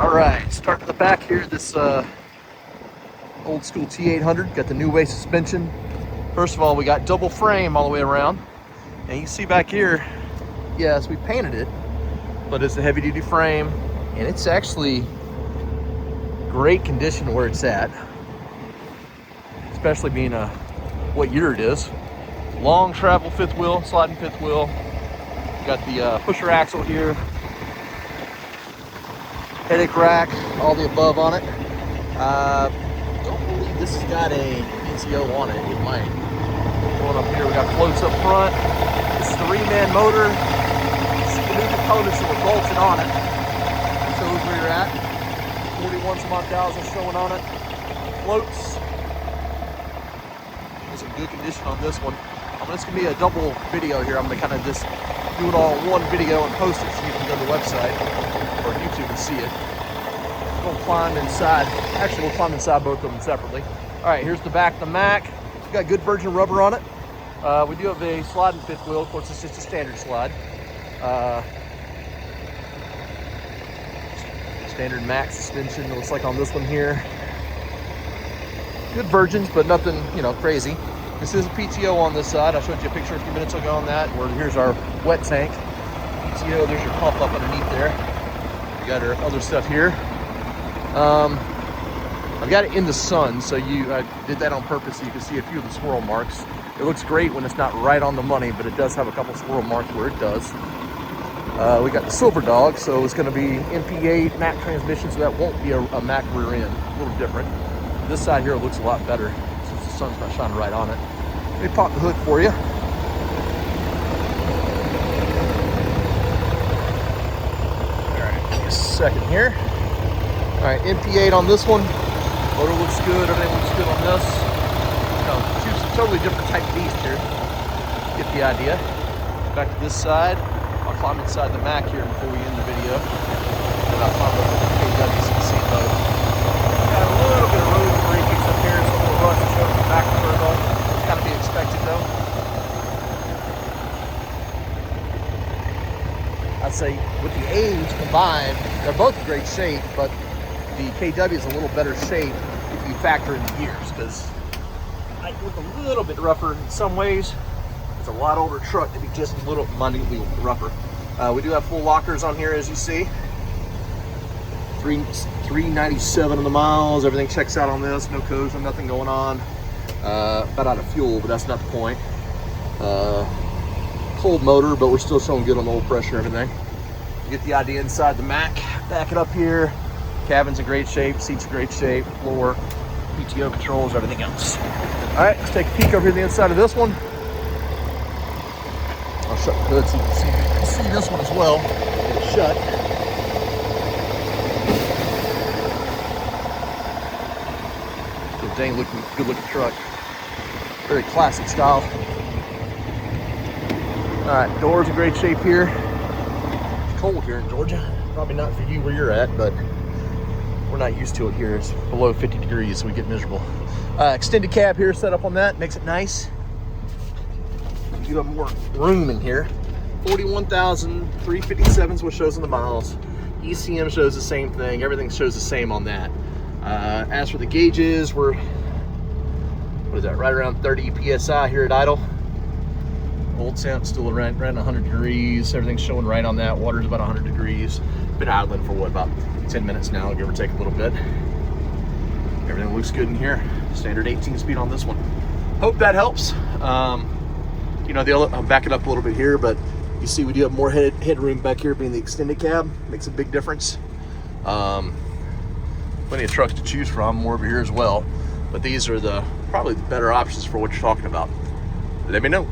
All right, starting at the back here, this old school T800, got the Neway suspension. First of all, we got double frame all the way around. And you can see back here, yes, we painted it, but it's a heavy duty frame and it's actually great condition where it's at, especially being what year it is. Long travel fifth wheel, sliding fifth wheel. Got the pusher axle here, headache rack, all the above on it. Don't believe this has got a PTO on it. It might. Going up here, we got floats up front. This is the reman motor. You see the new components that were bolted on it. Shows where you're at. 41 some odd thousand showing on it. Floats. It's in good condition on this one. This can be a double video here. I'm gonna kind of just do it all in one video and post it so you can go to the website or YouTube and see it. We'll climb inside. Actually, we'll climb inside both of them separately. All right, here's the back of the Mack. We've got good virgin rubber on it. We do have a sliding fifth wheel. Of course, it's just a standard slide. Standard Mack suspension. It looks like on this one here. Good virgins, but nothing, you know, crazy. This is a PTO on this side. I showed you a picture a few minutes ago on that. Where here's our wet tank. PTO, there's your pump up underneath there. We got our other stuff here. I've got it in the sun, so I did that on purpose so you can see a few of the swirl marks. It looks great when it's not right on the money, but it does have a couple swirl marks where it does. We got the Silver Dog, so it's going to be MP8 Mack transmission, so that won't be a Mack rear end. A little different. This side here looks a lot better since the sun's not shining right on it. Let me pop the hood for you. All right, give me a second here. All right, MP8 on this one. Motor looks good, everything looks good on this. Two totally different type beast here. Get the idea. Back to this side. I'll climb inside the Mack here before we end the video. And I'll climb up the KW so you can see the motor. Got a little bit of road breakage up here, so a little rust is showing the back of the turbo. It's got to be expected though. I'd say with the age combined, they're both in great shape, but the KW is a little better shape if you factor in the years, because I look a little bit rougher in some ways. It's a lot older truck to be just a little minutely rougher. We do have full lockers on here, as you see. 397 on the miles. Everything checks out on this. No codes, nothing going on. About out of fuel, but that's not the point. Cold motor, but we're still showing good on the oil pressure and everything. You get the idea inside the Mack. Back it up here. Cabin's in great shape, seats in great shape, floor, PTO controls, everything else. All right, let's take a peek over here to the inside of this one. I'll shut the hood so you can see this one as well. Get it shut. Good dang good looking truck. Very classic style. All right, doors in great shape here. It's cold here in Georgia. Probably not for you where you're at, but we're not used to it here. It's below 50 degrees, so we get miserable. Extended cab here set up on that, makes it nice. You have more room in here. 41,357 is what shows in the miles. ECM shows the same thing. Everything shows the same on that. As for the gauges, we're, what is that, right around 30 PSI here at idle. Old temp still around 100 degrees. Everything's showing right on that. Water's about 100 degrees. Been idling for what, about 10 minutes now, give or take a little bit. Everything looks good in here. Standard 18 speed on this one. Hope that helps. You know, I'll back it up a little bit here, but you see we do have more headroom back here being the extended cab. Makes a big difference. Plenty of trucks to choose from, more over here as well. But these are probably the better options for what you're talking about. Let me know.